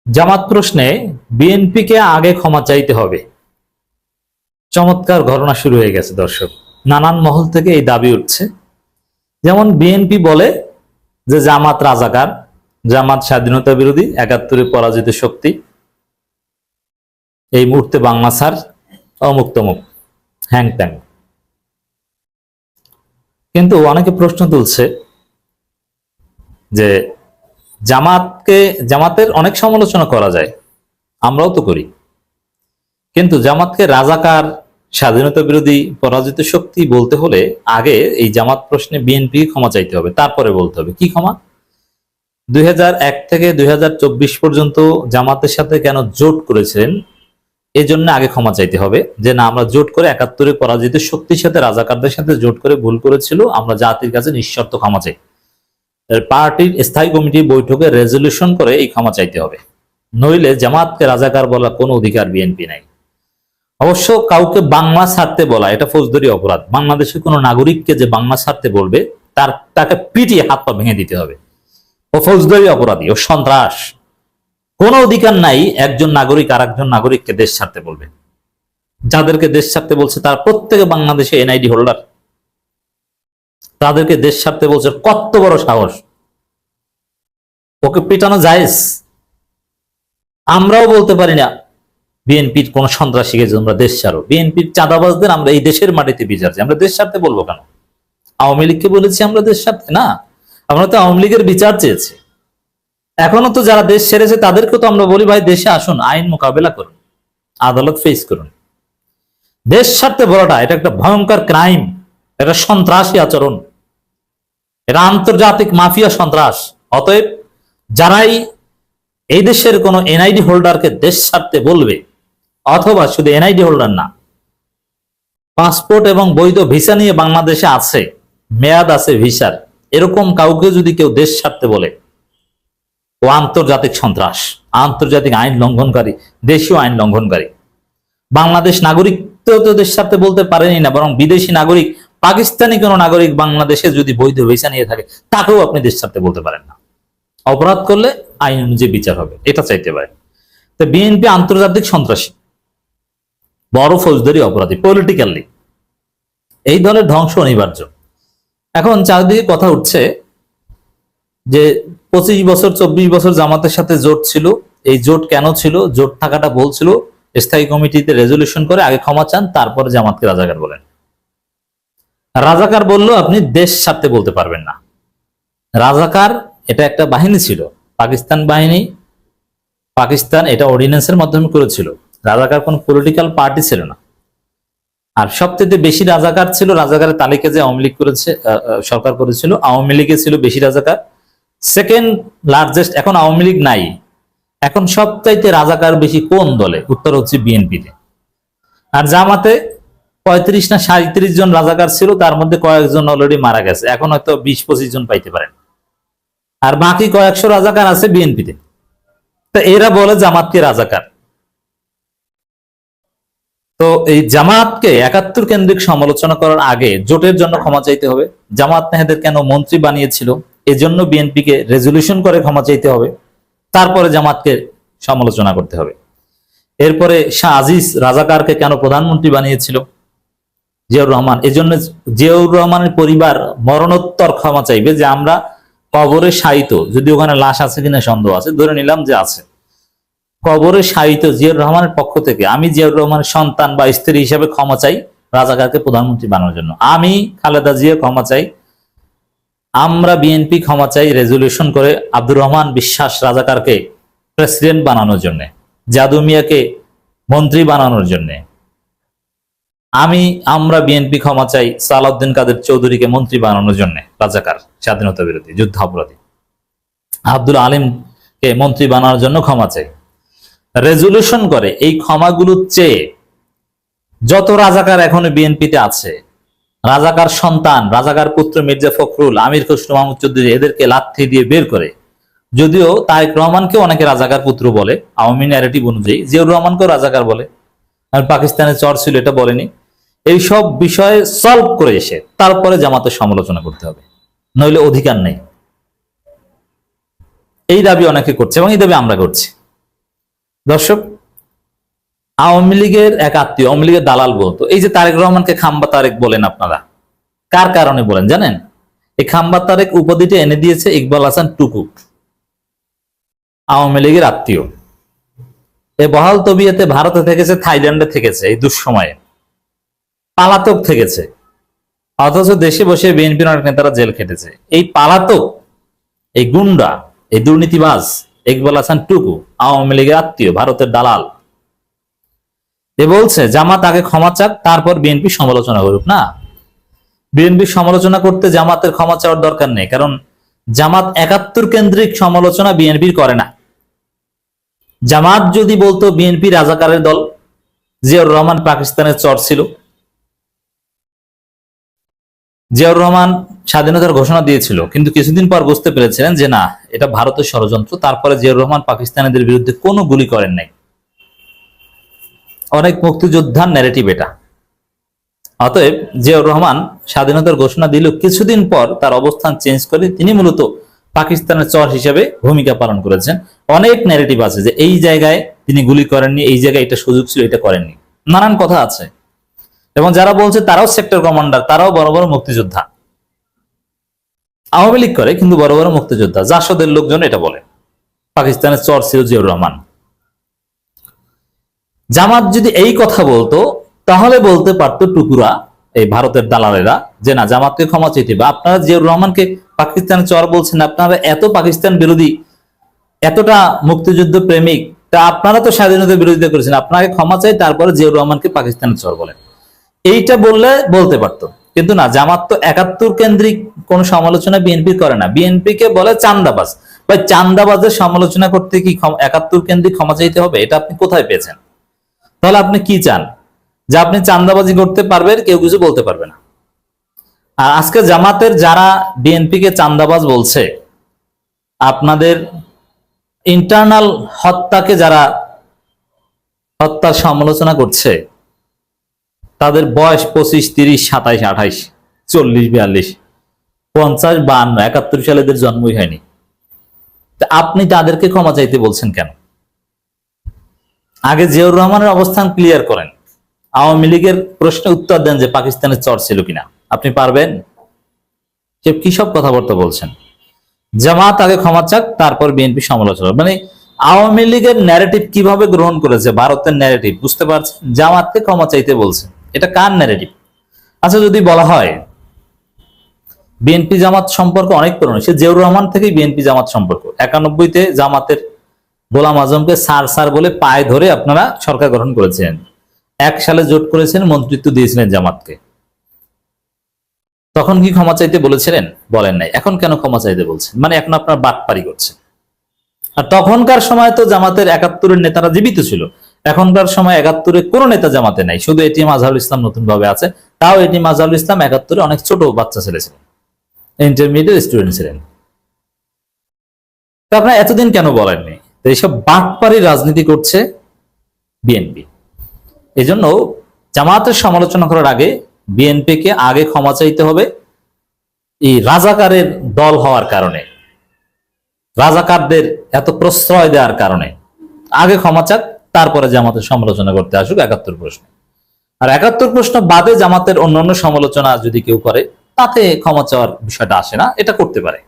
জামাত প্রশ্নে বিএনপিকে আগে ক্ষমা চাইতে হবে। চমৎকার ঘটনা শুরু হয়ে গেছে দর্শক, নানান মহল থেকে এই দাবি উঠছে। যেমন বিএনপি বলে যে জামাত রাজাকার, জামাত স্বাধীনতা বিরোধী, ৭১-এ পরাজিত শক্তি, এই মুহূর্তে বাংলা ছাড়, অমুক তমুক, হ্যাং ট্যাং। কিন্তু অনেকে প্রশ্ন তুলছে যে জামাতের অনেক সমালোচনা করা যায়, আমরাও তো করি, কিন্তু জামাতকে রাজাকার, স্বাধীনতা বিরোধী, পরাজিত শক্তি বলতে হলে আগে এই জামাত প্রশ্নে বিএনপি ক্ষমা চাইতে হবে, তারপরে বলতে হবে কি ক্ষমা। ২০০১ থেকে ২০২৪ পর্যন্ত জামাতের সাথে কেন জোট করেছিলেন, এই জন্য আগে ক্ষমা চাইতে হবে যে না, আমরা জোট করে ৭১-এ পরাজিত শক্তির সাথে, রাজাকারদের সাথে জোট করে ভুল করেছিল, আমরা জাতির কাছে নিঃশর্ত ক্ষমা চাই। পার্টির স্থায়ী কমিটির বৈঠকে রেজলিউশন করে এই ক্ষমা চাইতে হবে, নইলে জামাতকে রাজাকার বলার কোনো অধিকার বিএনপি নাই। অবশ্য কাউকে বাংলা ছাড়তে বলা এটা ফৌজদারি অপরাধ। বাংলাদেশের কোনো নাগরিককে যে বাংলা ছাড়তে বলবে তাকে পিটিয়ে হাত পা ভেঙে দিতে হবে। ও ফৌজদারি অপরাধী, ও সন্ত্রাস। কোনো অধিকার নাই একজন নাগরিক আর একজন নাগরিককে দেশ ছাড়তে বলবে। যাদেরকে দেশ ছাড়তে বলছে তারা প্রত্যেকে বাংলাদেশে এনআইডি হোল্ডার। তাদেরকে দেশ ছাড়তে বলছে, কত বড় সাহস! ওকে পিটানো জায়েজ? আমরাও বলতে পারি না বিএনপির কোন সন্ত্রাসীকে তোমরা দেশ ছাড়ো, বিএনপির চাঁদাবাজদের আমরা এই দেশের মাটিতে বিচার চাই, আমরা দেশ ছাড়তে বলবো কেন? আওয়ামী লীগকে বলেছি আমরা দেশ ছাড়তে? না, আমরা তো আওয়ামী লীগের বিচার চেয়েছি। এখনো তো যারা দেশ ছেড়েছে তাদেরকে তো আমরা বলি, ভাই দেশে আসুন, আইন মোকাবেলা করুন, আদালত ফেস করুন। দেশ ছাড়তে বলাটা এটা একটা ভয়ঙ্কর ক্রাইম, এটা সন্ত্রাসী আচরণ, এটা আন্তর্জাতিক মাফিয়া সন্ত্রাস। অতএব যারাই এই দেশের কোন এনআইডি হোল্ডারকে দেশ ছাড়তে বলবে, অথবা শুধু এনআইডি হোল্ডার না, পাসপোর্ট এবং বৈধ ভিসা নিয়ে বাংলাদেশে আছে, মেয়াদ আছে ভিসার, এরকম কাউকে যদি কেউ দেশ ছাড়তে বলে, ও আন্তর্জাতিক সন্ত্রাস, আন্তর্জাতিক আইন লঙ্ঘনকারী, দেশীয় আইন লঙ্ঘনকারী। বাংলাদেশ নাগরিক তো দেশ ছাড়তে বলতে পারেনি না, বরং বিদেশি নাগরিক, পাকিস্তানি কোন নাগরিক বাংলাদেশে যদি বৈধ ভিসা নিয়ে থাকে তাকেও আপনি দেশ ছাড়তে বলতে পারেন না। অপরাধ করলে আইন অনুযায়ী বিচার হবে, এটা চাইতে পারে। তো বিএনপি আন্তর্জাতিক সন্ত্রাসী, বড় ফৌজদারি অপরাধী, পলিটিক্যালি এই দলের ধ্বংস অনিবার্য। এখন চারদিকে কথা উঠছে যে 25 বছর 24 বছর জামাতের সাথে জোট ছিল, এই জোট কেন ছিল, জোট থাকাটা বলছিল, স্থায়ী কমিটিতে রেজলিউশন করে আগে ক্ষমা চান, তারপরে জামাতকে রাজাকার বলেন। রাজাকার বললো আপনি দেশ ছাড়তে বলতে পারবেন না। রাজাকার এটা একটা বাহিনী ছিল, পাকিস্তান বাহিনী, পাকিস্তান এটা অর্ডিন্যান্সের মাধ্যমে করেছিল। রাজাকার কোন পলিটিক্যাল পার্টি ছিল না। আর সবচেয়ে বেশি রাজাকার ছিল, রাজাকারের তালিকা যে আওয়ামী লীগ করেছে, সরকার করেছিল, আওয়ামী লীগে ছিল বেশি রাজাকার। সেকেন্ড লার্জেস্ট, এখন আওয়ামী লীগ নাই, এখন সবচাইতে রাজাকার বেশি কোন দলে? উত্তর হচ্ছে বিএনপিতে। আর জামাতে 35 না 37 জন রাজাকার ছিল, তার মধ্যে কয়েকজন অলরেডি মারা গেছে, এখন হয়তো 20-25 জন পাইতে পারেন। আর বাকি কয়েকশো রাজাকার আছে বিএনপিতে। তো এরা বলে জামাতকে রাজাকার। তো এই জামাতকে ৭১ কেন্দ্রিক সমালোচনা করার আগে জোটের জন্য ক্ষমা চাইতে হবে। জামাত নেহাদের কেন মন্ত্রী বানিয়েছিল, এজন্য বিএনপিকে রেজলিউশন করে ক্ষমা চাইতে হবে, তারপরে জামাতকে সমালোচনা করতে হবে। এরপরে শাহ আজিজ রাজাকারকে কেন প্রধানমন্ত্রী বানিয়েছিল, জিয়াউর রহমান, এজন্য জিয়াউর রহমানের পরিবার মরণোত্তর ক্ষমা চাইবে যে আমরা কবরে শায়িত, যদি ওখানে লাশ আছে কিনা সন্দেহ আছে, ধরে নিলাম যে আছে, কবরে শায়িত জিয়াউর রহমানের পক্ষ থেকে আমি জিয়াউর রহমানের সন্তান বা স্ত্রী হিসাবে ক্ষমা চাই রাজাকারকে প্রধানমন্ত্রী বানানোর জন্য। আমি খালেদা জিয়া ক্ষমা চাই, আমরা বিএনপি ক্ষমা চাই রেজলিউশন করে আব্দুর রহমান বিশ্বাস রাজাকারকে প্রেসিডেন্ট বানানোর জন্য, জাদু মিয়াকে মন্ত্রী বানানোর জন্য। আমরা বিএনপি ক্ষমা চাই সালাউদ্দিন কাদের চৌধুরীকে মন্ত্রী বানানোর জন্য, রাজাকার, স্বাধীনতা বিরোধী, যুদ্ধাপরাধী। আব্দুল আলিমকে মন্ত্রী বানানোর জন্য ক্ষমা চাই। রেজলিউশন করে এই ক্ষমাগুলো চেয়ে যত রাজাকার এখনো বিএনপিতে আছে, রাজাকার সন্তান, রাজাকার পুত্র মির্জা ফখরুল, আমির খসরু মাহমুদ চৌধুরী, এদেরকে লাথি দিয়ে বের করে, যদিও তারেক রহমানকে অনেকে রাজাকার পুত্র বলে আওয়ামী ন্যারেটিভ অনুযায়ী, জিয়াউর রহমানকেও রাজাকার বলে, আর পাকিস্তানের চর ছিল এটা বলেনি। এই সব বিষয়ে সলভ করে এসে তারপরে জামাতের সমালোচনা করতে হবে, নইলে অধিকার নেই। এই দাবি অনেকে করছে এবং এই দাবি আমরা করছি। দর্শক, আওয়ামী লীগের এক আত্মীয়, আওয়ামী লীগের দালাল বলতো, এই যে তারেক রহমানকে খাম্বা তারেক বলেন আপনারা, কার কারণে বলেন জানেন? এই খাম্বা তারেক উপাধিটা এনে দিয়েছে ইকবাল হাসান টুকু, আওয়ামী লীগের আত্মীয়। এ বহাল তবিয়তে ভারতে থেকেছে, থাইল্যান্ডে থেকেছে, এই দুঃসময়ে পালাতক থেকেছে, অথচ দেশে বসে বিএনপির অনেক নেতারা জেল খেটেছে। এই পালাতক, এই গুন্ডা, এই দুর্নীতিবাজ ইকবাল হাসান টুকু আওয়ামী লীগের আত্মীয়, ভারতের দালাল। এ বলছে জামাত আগে ক্ষমা চাক, তারপর বিএনপি সমালোচনা করুক। না, বিএনপি সমালোচনা করতে জামাতের ক্ষমা চাওয়ার দরকার নেই, কারণ জামাত ৭১ কেন্দ্রিক সমালোচনা বিএনপির করে না। জামাত যদি বলতো বিএনপি রাজাকারের দল, জিয়াউর রহমান পাকিস্তানের চর ছিল, জিয়াউর রহমান স্বাধীনতার ঘোষণা দিয়েছিল, কিন্তু কিছুদিন পর বুঝতে পেরেছিলেন যে না, এটা ভারতের ষড়যন্ত্র, তারপরে জিয়াউর রহমান পাকিস্তানিদের বিরুদ্ধে কোনো গুলি করেন নাই। অনেক মুক্তিযোদ্ধার ন্যারেটিভ এটা। অতএব জিয়াউর রহমান স্বাধীনতার ঘোষণা দিল, কিছুদিন পর তার অবস্থান চেঞ্জ করে তিনি মূলত পাকিস্তানের চর হিসেবে ভূমিকা পালন করেছেন। অনেক ন্যারেটিভ আছে যে এই জায়গায় তিনি গুলি করেননি, এই জায়গায় এটা সুযোগ ছিল, এটা করেননি, নানান কথা আছে। এবং যারা বলছে তারাও সেক্টর কমান্ডার, তারাও বড় বড় মুক্তিযোদ্ধা, আওয়ামী লীগ করে কিন্তু বড় বড় মুক্তিযোদ্ধা। জাসদের লোকজন এটা বলে পাকিস্তানের চর ছিল জিয়াউর রহমান। জামাত যদি এই কথা বলতো তাহলে বলতে পারতো টুকুরা, এই ভারতের দালালেরা, যে না, জামাতকে ক্ষমা চাইতে হবে। আপনারা জিয়াউর রহমানকে পাকিস্তানের চর বলছেন, আপনারা এত পাকিস্তান বিরোধী, এতটা মুক্তিযুদ্ধ প্রেমিক, তা আপনারা তো স্বাধীনতার বিরোধিতা করেছেন, আপনাকে ক্ষমা চাই, তারপরে জিয়াউর রহমানকে পাকিস্তানের চর বলেন। এইটা বললে বলতে পারতো, কিন্তু না, জামাত তো ৭১ কেন্দ্রিক কোন সমালোচনা বিএনপি করে না, বিএনপি কে বলে চান্দাবাজ। ভাই, চান্দাবাজের সমালোচনা করতে কি ৭১ কেন্দ্রিক ক্ষমা চাইতে হবে? এটা আপনি কোথায় পেয়েছেন? তাহলে আপনি কি চান? যে আপনি চান্দাবাজি করতে পারবেন, কেউ কিছু বলতে পারবে না। আর আজকে জামাতের যারা বিএনপি কে চান্দাবাজ বলছে, আপনাদের ইন্টারনাল হত্যাকে যারা হত্যার সমালোচনা করছে, তাদের বয়স 25, 30, 27, 28, 40, 42, 50, 52, ৭১ সালে এদের জন্মই হয়নি। আপনি তাদেরকে ক্ষমা চাইতে বলছেন কেন? আগে জিয়াউর রহমানের অবস্থান ক্লিয়ার করেন, আওয়ামী লীগের প্রশ্নে উত্তর দেন যে পাকিস্তানের চর ছিল কিনা। আপনি পারবেন? কি সব কথাবার্তা বলছেন? জামাত আগে ক্ষমা চাক, তারপর বিএনপি সমালোচনা, মানে আওয়ামী লীগের ন্যারেটিভ কিভাবে গ্রহণ করেছে, ভারতের ন্যারেটিভ, বুঝতে পারছেন? জামাতকে ক্ষমা চাইতে বলছে, এটা কার ন্যারেটিভ? আচ্ছা, যদি বলা হয় বিএনপি জামাত সম্পর্ক অনেক পুরনো, সে জিয়াউর রহমান থেকেই বিএনপি জামাত সম্পর্ক। ৯১-তে জামাতের গোলাম আজমকে স্যার স্যার বলে পায়ে ধরে আপনারা সরকার গঠন করেছিলেন। ১ সালে জোট করেছেন, মন্ত্রিত্ব দিয়েছিলেন জামাতকে। তখন কি ক্ষমা চাইতে বলেছিলেন? বলেন নাই। এখন কেন ক্ষমা চাইতে বলছেন? মানে এখন আপনার বাটপারি করছেন। আর তখনকার সময় তো জামাতের ৭১-এর নেতারা জীবিত ছিল। এখনকার সময় ৭১-এ কোনো নেতা জামাতে নাই, শুধু এটিএম আজহারুল ইসলাম নতুন ভাবে আছে। তাও এটিএম আজহারুল ইসলাম ৭১-এ অনেক ছোট বাচ্চা ছেলে ছিলেন, ইন্টারমিডিয়েট স্টুডেন্ট ছিলেন। তা আপনারা এতদিন কেন বলেননি? তো এইসব বাটপারি রাজনীতি করছে বিএনপি। এই জন্য জামাতের সমালোচনা করার আগে বিএনপিকে আগে ক্ষমা চাইতে হবে, এই রাজাকারের দল হওয়ার কারণে, রাজাকারদের এত প্রশ্রয় দেওয়ার কারণে। আগে ক্ষমা চাক, তারপরে জামাতের সমালোচনা করতে আসুক ৭১ প্রশ্ন। আর ৭১ প্রশ্ন বাদে জামাতের অন্যান্য সমালোচনা যদি কেউ করে, তাতে ক্ষমা চাওয়ার বিষয়টা আসে না, এটা করতে পারে।